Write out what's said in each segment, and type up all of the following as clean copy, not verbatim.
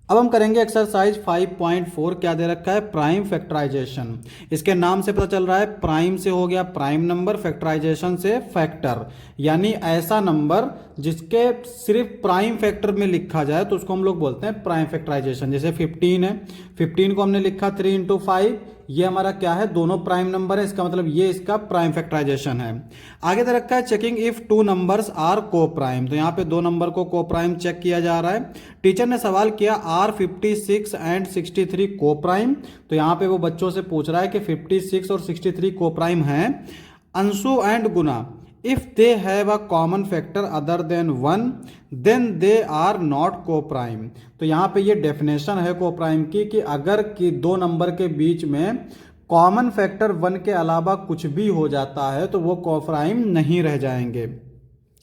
अब हम करेंगे एक्सरसाइज 5.4। क्या दे रखा है? Prime factorization. इसके नाम से पता चल रहा है प्राइम से हो गया प्राइम नंबर, फैक्टराइजेशन से फैक्टर, यानी ऐसा नंबर जिसके सिर्फ प्राइम फैक्टर में लिखा जाए तो उसको हम लोग बोलते हैं प्राइम फैक्टराइजेशन। जैसे 15 है, 15 को हमने लिखा 3 इंटू 5, ये हमारा क्या है? दोनों प्राइम नंबर है, इसका मतलब ये इसका प्राइम फैक्टराइजेशन है। आगे दे रखा है checking if two numbers are coprime. तो यहाँ पे दो नंबर को प्राइम चेक किया जा रहा है। टीचर ने सवाल किया आर 56 एंड 63 को प्राइम। तो यहाँ पे वो बच्चों से पूछ रहा है कि 56 और 63 को प्राइम हैं। Anshu and Guna if they have a common factor other than 1 then they are not coprime. तो यहाँ पे ये डेफिनेशन है को प्राइम की कि अगर कि दो नंबर के बीच में कॉमन फैक्टर 1 के अलावा कुछ भी हो जाता है तो वो को प्राइम नहीं रह जाएंगे।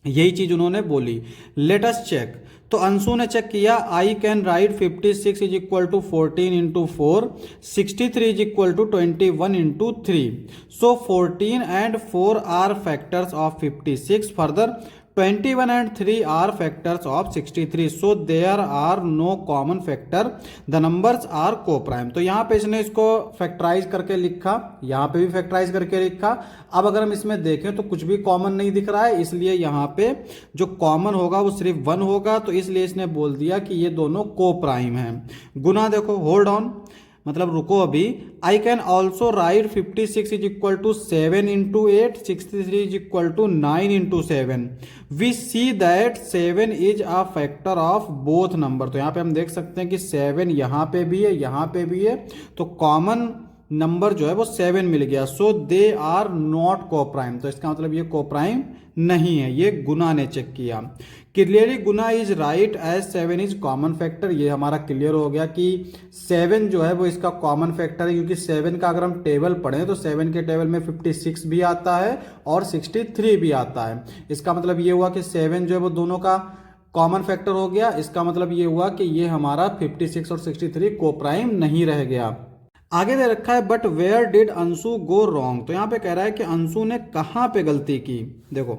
यही चीज उन्होंने बोली। Let us check. तो अंशु ने चेक किया I can write 56 is equal to 14 into 4, 63 is equal to 21 into 3। So 14 and 4 are factors of 56। Further 21 and 3 are factors of 63, so there are no common factor, the numbers are co-prime। तो यहाँ पे इसने इसको factorise करके लिखा, यहाँ पे भी फैक्टराइज करके लिखा। अब अगर हम इसमें देखें तो कुछ भी कॉमन नहीं दिख रहा है, इसलिए यहाँ पे जो कॉमन होगा वो सिर्फ 1 होगा, तो इसलिए इसने बोल दिया कि ये दोनों को प्राइम हैं। गुना देखो, होल्ड ऑन, मतलब रुको अभी। I can also write 56 is equal to 7 into 8, 63 is equal to 9 into 7। We see that 7 is a factor of both number. तो यहाँ पे हम देख सकते हैं कि 7 यहाँ पे भी है, यहाँ पे भी है, तो कॉमन नंबर जो है वो 7 मिल गया। सो दे आर नॉट को प्राइम। तो इसका मतलब ये को प्राइम नहीं है, ये गुना ने चेक किया। Clearly Guna is right as 7 is common factor. ये हमारा क्लियर हो गया कि 7 जो है वो इसका कॉमन फैक्टर है, क्योंकि 7 का अगर हम टेबल पढ़ें तो 7 के टेबल में 56 भी आता है और 63 भी आता है। इसका मतलब ये हुआ कि 7 जो है वो दोनों का कॉमन फैक्टर हो गया। इसका मतलब ये हुआ कि ये हमारा 56 और 63 को प्राइम नहीं रह गया। आगे दे रखा है but where did Anshu go wrong. तो यहां पे कह रहा है कि अंशु ने कहां पे गलती की। देखो,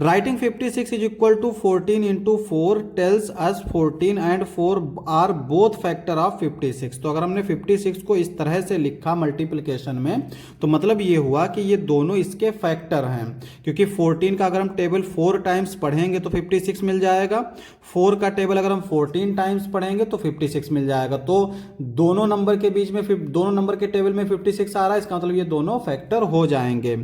writing 56 is equal to 14 into 4 tells us 14 and 4 are both factor of 56। तो अगर हमने 56 को इस तरह से लिखा मल्टीप्लिकेशन में तो मतलब ये हुआ कि ये दोनों इसके फैक्टर हैं, क्योंकि 14 का अगर हम टेबल 4 टाइम्स पढ़ेंगे तो 56 मिल जाएगा, 4 का टेबल अगर हम 14 टाइम्स पढ़ेंगे तो 56 मिल जाएगा। तो दोनों नंबर के बीच में दोनों नंबर के टेबल में 56 आ रहा है, इसका मतलब ये दोनों फैक्टर हो जाएंगे।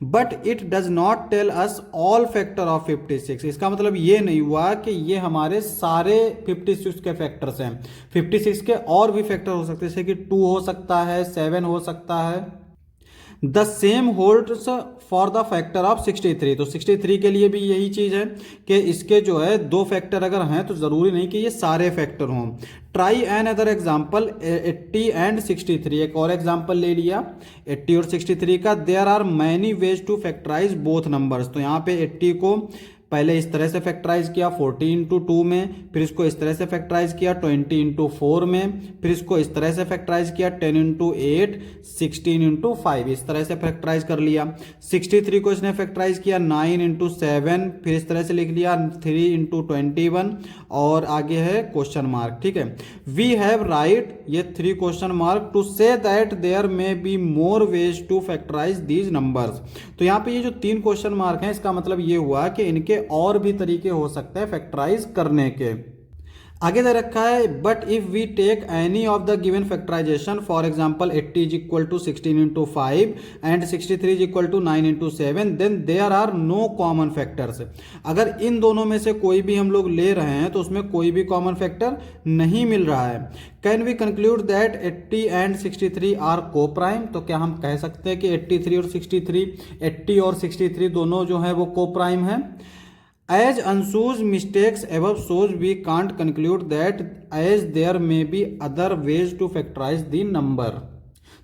But it does not tell us all factor of 56। इसका मतलब ये नहीं हुआ कि ये हमारे सारे 56 के फैक्टर्स हैं। 56 के और भी फैक्टर हो सकते हैं, जैसे कि 2 हो सकता है, 7 हो सकता है। The same holds for the factor of 63। तो 63 के लिए भी यही चीज है कि इसके जो है दो फैक्टर अगर हैं तो जरूरी नहीं कि ये सारे फैक्टर हों। Try another example 80 and 63। एक और एग्जाम्पल ले लिया 80 और 63 का। There are many ways to factorize both numbers. तो यहाँ पे 80 को पहले इस तरह से फैक्टराइज किया 40 इंटू 2 में, फिर इसको इस तरह से फैक्टराइज किया 20 इंटू 4 में, फिर इसको इस तरह से फैक्टराइज किया 10 इंटू 8, 16 इंटू 5, इस तरह से फैक्टराइज कर लिया। 63 को इसने फैक्टराइज किया 9 इंटू 7, फिर इस तरह से लिख लिया 3 इंटू 21 और आगे है क्वेश्चन मार्क। ठीक है, वी हैव राइट ये 3 question mark to say that there may be more ways to factorize these numbers. तो यहाँ पे ये जो 3 क्वेश्चन मार्क हैं इसका मतलब ये हुआ कि इनके और भी तरीके हो सकते हैं फैक्टराइज करने के। आगे दे रखा है but if we take any of the given factorization, for example 80 is equal to 16 into 5 and 63 is equal to 9 into 7, then there are no common factors. अगर इन दोनों में से कोई भी हम लोग ले रहे हैं तो उसमें कोई भी कॉमन फैक्टर नहीं मिल रहा है। Can we conclude that 80 and 63 are coprime. तो क्या हम कह सकते हैं कि 83 और 63, 80 और 63 दोनों जो है वो को प्राइम है। As Anshu's mistakes above shows, we can't conclude that as there may be other ways to factorize the number।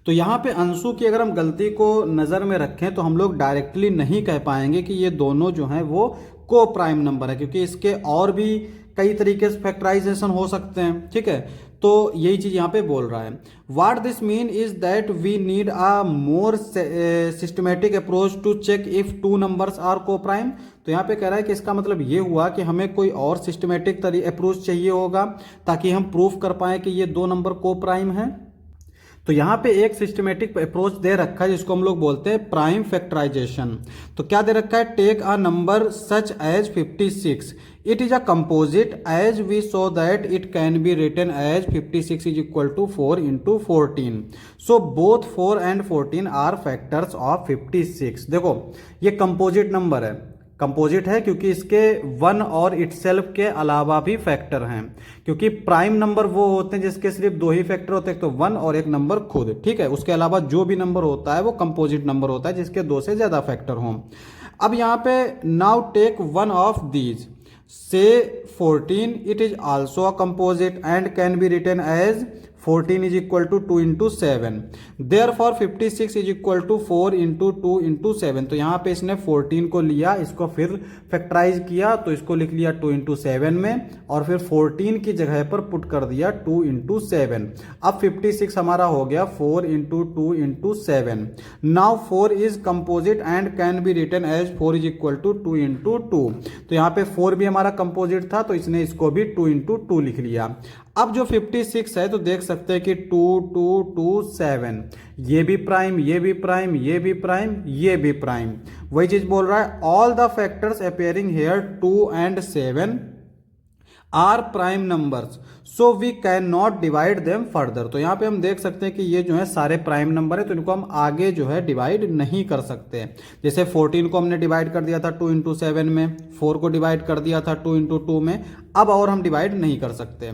तो यहाँ पे अंशु की अगर हम गलती को नज़र में रखें तो हम लोग डायरेक्टली नहीं कह पाएंगे कि ये दोनों जो हैं वो को प्राइम नंबर है, क्योंकि इसके और भी कई तरीके से फैक्टराइजेशन हो सकते हैं, ठीक है। तो यही चीज यहाँ पे बोल रहा है। What this mean is that we need a more systematic approach to check if two numbers are coprime. तो यहाँ पे कह रहा है कि इसका मतलब ये हुआ कि हमें कोई और सिस्टमेटिक अप्रोच चाहिए होगा ताकि हम प्रूफ कर पाए कि ये दो नंबर को प्राइम है। तो यहाँ पे एक सिस्टमेटिक अप्रोच दे रखा है जिसको हम लोग बोलते हैं प्राइम फैक्टराइजेशन। तो क्या दे रखा है, take a number such as 56, it is a composite as we saw that it can be written as 56 is equal to 4 into 14। So both 4 and 14 are factors of 56। देखो ये कंपोजिट नंबर है, composite है क्योंकि इसके one और itself के अलावा भी फैक्टर हैं, क्योंकि प्राइम नंबर वो होते हैं जिसके सिर्फ दो ही फैक्टर होते हैं, तो वन और एक नंबर खुद, ठीक है। उसके अलावा जो भी नंबर होता है वो कंपोजिट नंबर होता है जिसके दो से ज्यादा फैक्टर हों। अब यहाँ पे now take one of these, say 14, it is also a composite and can be written as 14 is equal to 2 into 7, therefore 56 is equal to 4 into 2 into 7। तो यहाँ पे इसने 14 को लिया, इसको फिर फैक्टराइज किया तो इसको लिख लिया 2 into 7 में, और फिर 14 की जगह पर पुट कर दिया 2 into 7। अब 56 हमारा हो गया 4 into 2 into 7। Now 4 is composite and can be written as 4 is equal to 2 into 2। तो यहाँ पे 4 भी हमारा कंपोजिट था तो इसने इसको भी 2 into 2 लिख लिया। अब जो 56 है तो देख सकते हैं कि 2 2 2 7, ये भी प्राइम, ये भी प्राइम, ये भी प्राइम, ये भी प्राइम। वही चीज बोल रहा है, all the factors appearing here 2 and 7 are prime numbers, so we can not divide them further. तो यहाँ पे हम देख सकते हैं कि ये जो है सारे प्राइम नंबर है तो इनको हम आगे जो है डिवाइड नहीं कर सकते। जैसे 14 को हमने डिवाइड कर दिया था 2 into 7 में, 4 को डिवाइड कर दिया था 2 into 2 में, अब और हम डिवाइड नहीं कर सकते।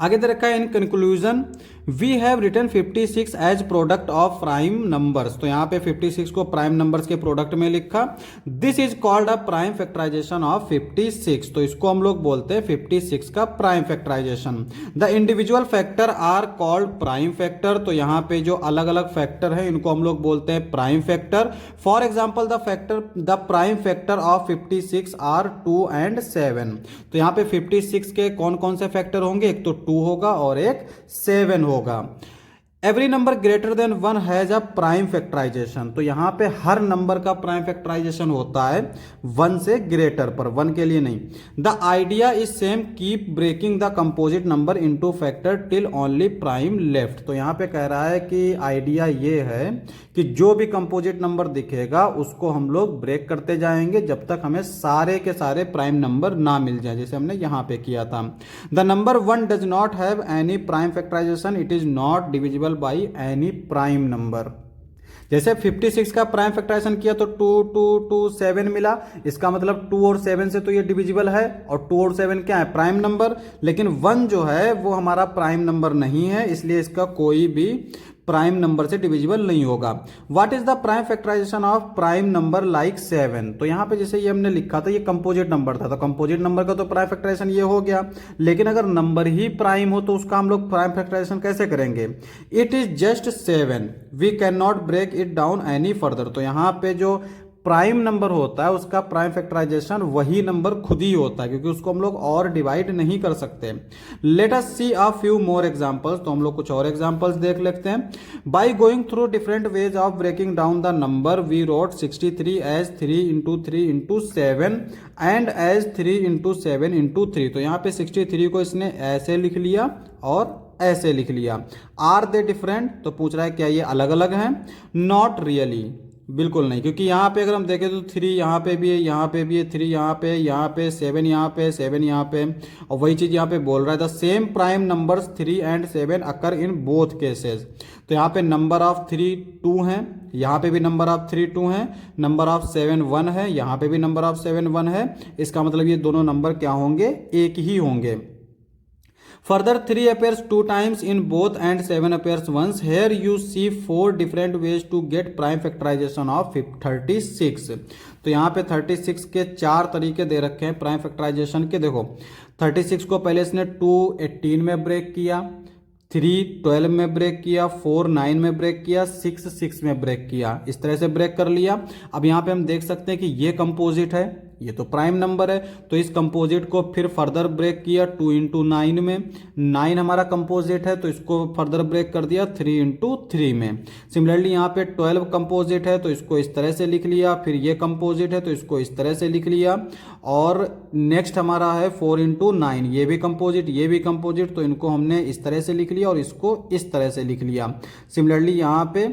आगे दे रखा है, in conclusion we have written 56 as product of prime numbers. तो यहाँ पे 56 को प्राइम नंबर्स के प्रोडक्ट में लिखा। This is called a prime factorization of 56। तो इसको हम लोग बोलते हैं 56 का prime factorization. The individual factor are called prime factor. तो यहाँ पे जो अलग अलग फैक्टर है इनको हम लोग बोलते हैं prime factor. For example the prime factor of 56 are 2 and 7। तो यहाँ पे 56 के कौन कौन से फैक्टर होंगे, एक तो 2 होगा और एक 7 होगा। Every number greater than 1 has a prime factorization. तो यहां पे हर नंबर का प्राइम फैक्टराइजेशन होता है 1 से ग्रेटर पर, 1 के लिए नहीं। The idea is same, keep breaking the composite number into factor till only prime left. तो यहां पे कह रहा है कि आइडिया ये है कि जो भी कंपोजिट नंबर दिखेगा उसको हम लोग ब्रेक करते जाएंगे जब तक हमें सारे के सारे प्राइम नंबर ना मिल जाए, जैसे हमने यहां पे किया था। The number 1 does not have any prime factorization, it is not divisible by any prime number. जैसे 56 का प्राइम फैक्टराइजेशन किया तो 2 2 2 7 मिला, इसका मतलब 2 और 7 से तो ये डिविजिबल है, और 2 और 7 क्या है, प्राइम नंबर। लेकिन 1 जो है वो हमारा प्राइम नंबर नहीं है, इसलिए इसका कोई भी प्राइम नंबर से डिविजिबल नहीं होगा। What is the prime factorization of prime number like 7। तो यहां पे जैसे ये हमने लिखा था ये कंपोजिट नंबर था, तो कंपोजिट नंबर का तो प्राइम फैक्टराइजेशन ये हो गया, लेकिन अगर नंबर ही प्राइम हो तो उसका हम लोग प्राइम फैक्टराइजेशन कैसे करेंगे। It is just 7, we can not break it down any further. तो यहां पे जो प्राइम नंबर होता है उसका प्राइम फैक्टराइजेशन वही नंबर खुद ही होता है, क्योंकि उसको हम लोग और डिवाइड नहीं कर सकते। Let us see a few more examples. तो हम लोग कुछ और एग्जांपल्स देख लेते हैं। By going through different ways of breaking down the number we wrote 63 as 3 into 3 into 7 and as 3 into 7 into 3। तो यहाँ पे 63 को इसने ऐसे लिख लिया और ऐसे लिख लिया। आर दे डिफरेंट, तो पूछ रहा है क्या ये अलग अलग हैं। नॉट रियली, बिल्कुल नहीं, क्योंकि यहाँ पे अगर हम देखें तो 3 यहाँ पे भी है, यहाँ पे भी है, 3 यहाँ पे 7 यहाँ पे 7 यहाँ पे, और वही चीज यहाँ पे बोल रहा है the same prime numbers 3 and 7 occur in both cases. तो यहाँ पे नंबर ऑफ 3 2 है, यहाँ पे भी नंबर ऑफ 3 2 है, नंबर ऑफ 7 1 है, यहाँ पे भी नंबर ऑफ 7 1 है। इसका मतलब ये दोनों नंबर क्या होंगे, एक ही होंगे। Further 3 appears 2 times in both and 7 appears once. Here you see 4 different ways to get prime factorization of 36। तो यहाँ पे 36 के 4 तरीके दे रखे हैं प्राइम फैक्टराइजेशन के। देखो 36 को पहले इसने 2 18 में ब्रेक किया, 3 12 में ब्रेक किया, 4 9 में ब्रेक किया, 6 6 में ब्रेक किया, इस तरह से ब्रेक कर लिया। अब यहाँ पे हम देख सकते हैं कि ये कंपोजिट है, ये तो प्राइम नंबर है। तो इस कंपोजिट को फिर फर्दर ब्रेक किया 2 इंटू 9 में, 9 हमारा कंपोजिट है तो इसको फर्दर ब्रेक कर दिया 3 इंटू 3 में। सिमिलरली यहाँ पे 12 कंपोजिट है तो इसको इस तरह से लिख लिया, फिर ये कंपोजिट है तो इसको इस तरह से लिख लिया, और नेक्स्ट हमारा है 4 इंटू 9, ये भी कंपोजिट, ये भी कंपोजिट, तो इनको हमने इस तरह से लिख लिया और इसको इस तरह से लिख लिया। सिमिलरली यहाँ पे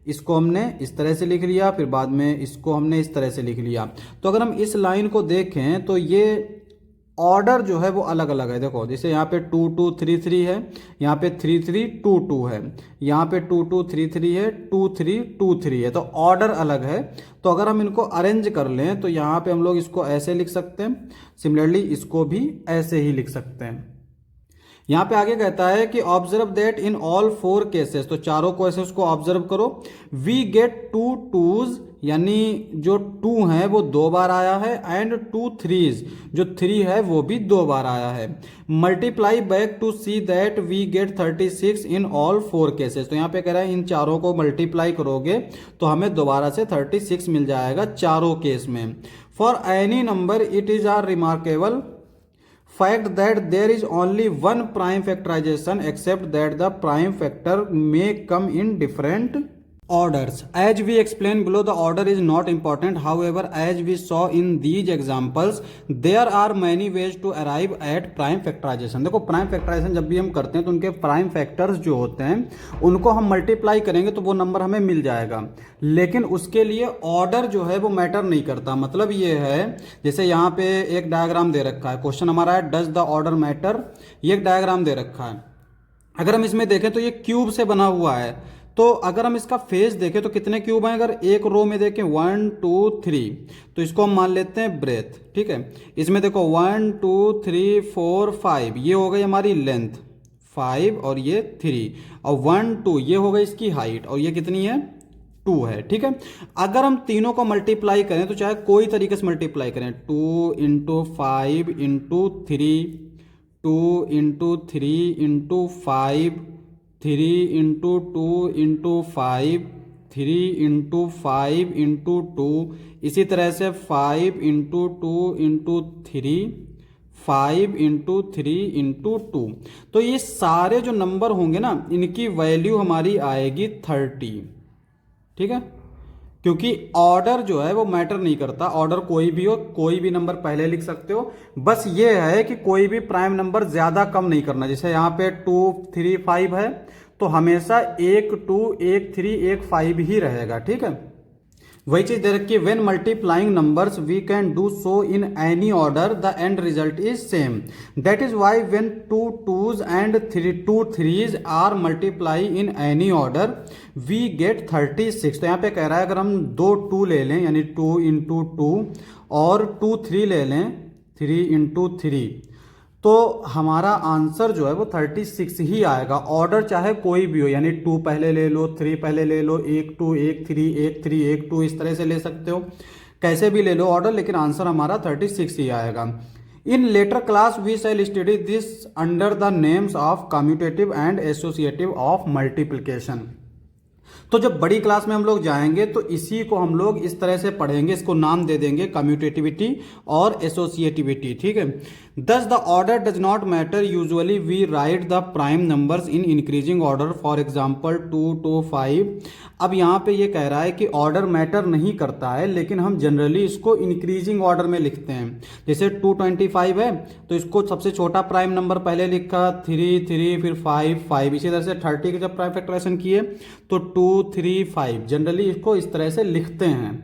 इसको हमने इस तरह से लिख लिया, फिर बाद में इसको हमने इस तरह से लिख लिया। तो अगर हम इस लाइन को देखें तो ये ऑर्डर जो है वो अलग अलग है। देखो जैसे यहाँ पे 2 2 3 3 है, यहाँ पे 3 3 2 2 है, यहाँ पे 2 2 3 3 है, 2 3 2 3 है, तो ऑर्डर अलग है। तो अगर हम इनको अरेंज कर लें तो यहाँ पे हम लोग इसको ऐसे लिख सकते हैं, सिमिलरली इसको भी ऐसे ही लिख सकते हैं। यहाँ पे आगे कहता है कि observe that in all 4 cases, तो चारों केसेस को ऑब्जर्व करो, वी गेट 2 2s, यानी जो 2 है वो 2 बार आया है, एंड 2 3s, जो 3 है वो भी 2 बार आया है। Multiply back to see that we get 36 in all 4 cases, तो यहाँ पे कह रहा है इन चारों को मल्टीप्लाई करोगे तो हमें दोबारा से 36 मिल जाएगा चारों केस में। For any number it is our remarkable fact that there is only one prime factorization except that the prime factor may come in different orders. As we explained below, the order is not important. However, as we saw in these examples, there are many ways to arrive at prime factorization. देखो prime factorisation जब भी हम करते हैं तो उनके prime factors जो होते हैं उनको हम मल्टीप्लाई करेंगे तो वो नंबर हमें मिल जाएगा, लेकिन उसके लिए ऑर्डर जो है वो मैटर नहीं करता। मतलब ये है, जैसे यहाँ पे एक डायग्राम दे रखा है, क्वेश्चन हमारा है डज द ऑर्डर मैटर, ये एक डायग्राम दे रखा है। अगर हम इसमें देखें तो ये क्यूब से बना हुआ है, तो अगर हम इसका फेस देखें तो कितने क्यूब हैं, अगर एक रो में देखें 1 2 3, तो इसको हम मान लेते हैं ब्रेथ, ठीक है। इसमें देखो 1 2 3 4 5, ये हो गई हमारी लेंथ 5 और ये 3, और 1 2 ये हो गई इसकी हाइट, और ये कितनी है 2 है, ठीक है। अगर हम तीनों को मल्टीप्लाई करें तो चाहे कोई तरीके से मल्टीप्लाई करें, 2 into 5 into 3, 2 into 3 into 5, 3 into 2 into 5, 3 into 5 into 2, इसी तरह से 5 इंटू 2 इंटू 3, 5 इंटू 3 इंटू 2, तो ये सारे जो नंबर होंगे ना इनकी वैल्यू हमारी आएगी 30, ठीक है। क्योंकि ऑर्डर जो है वो मैटर नहीं करता, ऑर्डर कोई भी हो, कोई भी नंबर पहले लिख सकते हो, बस ये है कि कोई भी प्राइम नंबर ज्यादा कम नहीं करना। जैसे यहाँ पे 2 3 5 है तो हमेशा 1 2 1 3 1 5 ही रहेगा, ठीक है। वही चीज दे रखी है, when multiplying numbers we can do so in any order the end result is same, that is why when 2 2s and 2 3s are multiply in any order we get 36। तो यहाँ पे कह रहा है अगर हम 2 2 ले लें यानी 2 इंटू 2 और 2 3 ले लें 3 इंटू 3, तो हमारा आंसर जो है वो 36 ही आएगा। ऑर्डर चाहे कोई भी हो, यानी 2 पहले ले लो, 3 पहले ले लो, 1 2 1 3 1 3 1 2, इस तरह से ले सकते हो, कैसे भी ले लो ऑर्डर, लेकिन आंसर हमारा 36 ही आएगा। In later class we shall study this under the names of commutative and associative of multiplication. तो जब बड़ी क्लास में हम लोग जाएंगे तो इसी को हम लोग इस तरह से पढ़ेंगे, इसको नाम दे देंगे कम्यूटेटिविटी और एसोसिएटिविटी, ठीक है। Thus the order does not matter, usually we write the prime numbers in increasing order, for example 2 2 5। अब यहाँ पे ये कह रहा है कि ऑर्डर मैटर नहीं करता है, लेकिन हम जनरली इसको इंक्रीजिंग ऑर्डर में लिखते हैं। जैसे 225 है तो इसको सबसे छोटा प्राइम नंबर पहले लिखा 3 3, फिर 5 5, इसी तरह से 30 के जब प्राइम फैक्टराइजेशन किए तो 2 3 5, जनरली इसको इस तरह से लिखते हैं।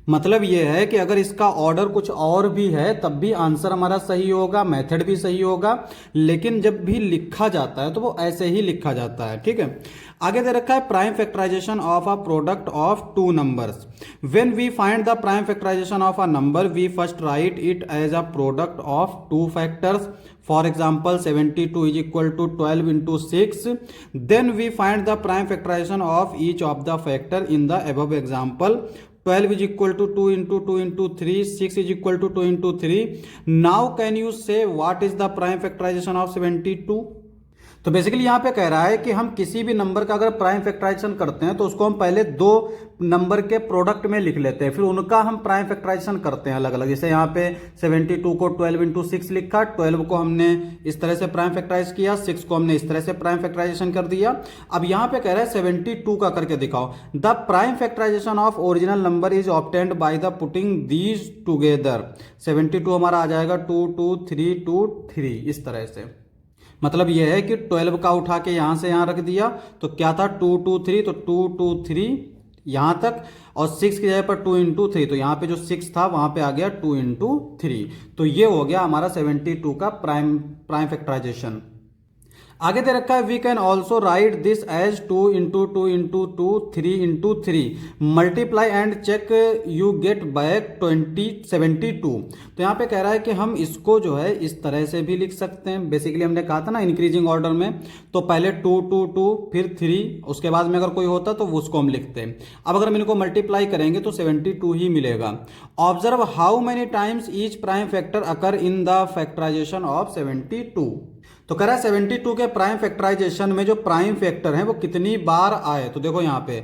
मतलब यह है कि अगर इसका ऑर्डर कुछ और भी है तब भी आंसर हमारा सही होगा, मेथड भी सही होगा, लेकिन जब भी लिखा जाता है तो वो ऐसे ही लिखा जाता है, ठीक है। आगे दे रखा है prime factorization of a product of 2 numbers. When we find the prime factorization of a number we first write it as a product of 2 factors. For example, 72 is equal to 12 into 6. Then we find the prime factorization of each of the factor in the above example. 12 is equal to 2 into 2 into 3. 6 is equal to 2 into 3. Now can you say what is the prime factorization of 72? तो basically यहाँ पे कह रहा है कि हम किसी भी नंबर का अगर प्राइम फैक्टराइजेशन करते हैं तो उसको हम पहले दो नंबर के प्रोडक्ट में लिख लेते हैं, फिर उनका हम प्राइम फैक्टराइजेशन करते हैं अलग अलग। जैसे यहाँ पे 72 को 12 इंटू 6 लिखा, 12 को हमने इस तरह से प्राइम फैक्टराइज किया, 6 को हमने इस तरह से प्राइम फैक्टराइजेशन कर दिया। अब यहाँ पे कह रहा है 72 का करके दिखाओ। The prime factorization of original number is obtained by the putting these together. 72 हमारा आ जाएगा 2 2 3 2 3, इस तरह से। मतलब यह है कि 12 का उठा के यहां से यहां रख दिया तो क्या था 2 2 3, तो 2 2 3 यहां तक, और 6 की जगह पर 2 इंटू 3, तो यहां पे जो 6 था वहां पे आ गया 2 इंटू 3। तो ये हो गया हमारा 72 का प्राइम फैक्टराइजेशन। आगे दे रखा है we can also write this as 2 into 2 into 2 3 into 3 multiply and check you get back 72। तो यहाँ पे कह रहा है कि हम इसको जो है इस तरह से भी लिख सकते हैं। बेसिकली हमने कहा था ना इंक्रीजिंग ऑर्डर में, तो पहले 2 2 2 फिर 3, उसके बाद में अगर कोई होता तो उसको हम लिखते हैं। अब अगर हम इनको मल्टीप्लाई करेंगे तो 72 ही मिलेगा। Observe how many times each prime factor occur in the factorization of 72। तो कह रहा है 72 के प्राइम फैक्टराइजेशन में जो प्राइम फैक्टर है वो कितनी बार आए। तो देखो यहाँ पे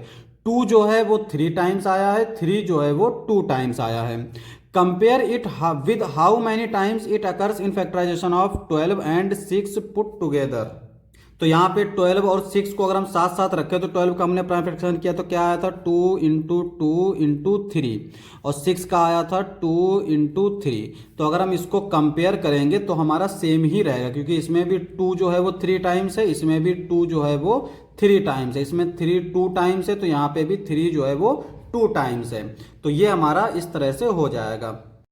2 जो है वो 3 टाइम्स आया है, 3 जो है वो 2 टाइम्स आया है। Compare it with how many times it occurs in factorization of 12 and 6 put together. तो यहाँ पे 12 और 6 को अगर हम साथ साथ रखें तो 12 का हमने प्राइम फैक्टराइजेशन किया तो क्या आया था 2 इंटू 2 इंटू 3, और 6 का आया था 2 इंटू 3। तो अगर हम इसको कंपेयर करेंगे तो हमारा सेम ही रहेगा, क्योंकि इसमें भी 2 जो है वो 3 टाइम्स है, इसमें भी 2 जो है वो 3 टाइम्स है, इसमें 3 2 टाइम्स है, तो यहाँ पे भी 3 जो है वो 2 टाइम्स है। तो ये हमारा इस तरह से हो जाएगा।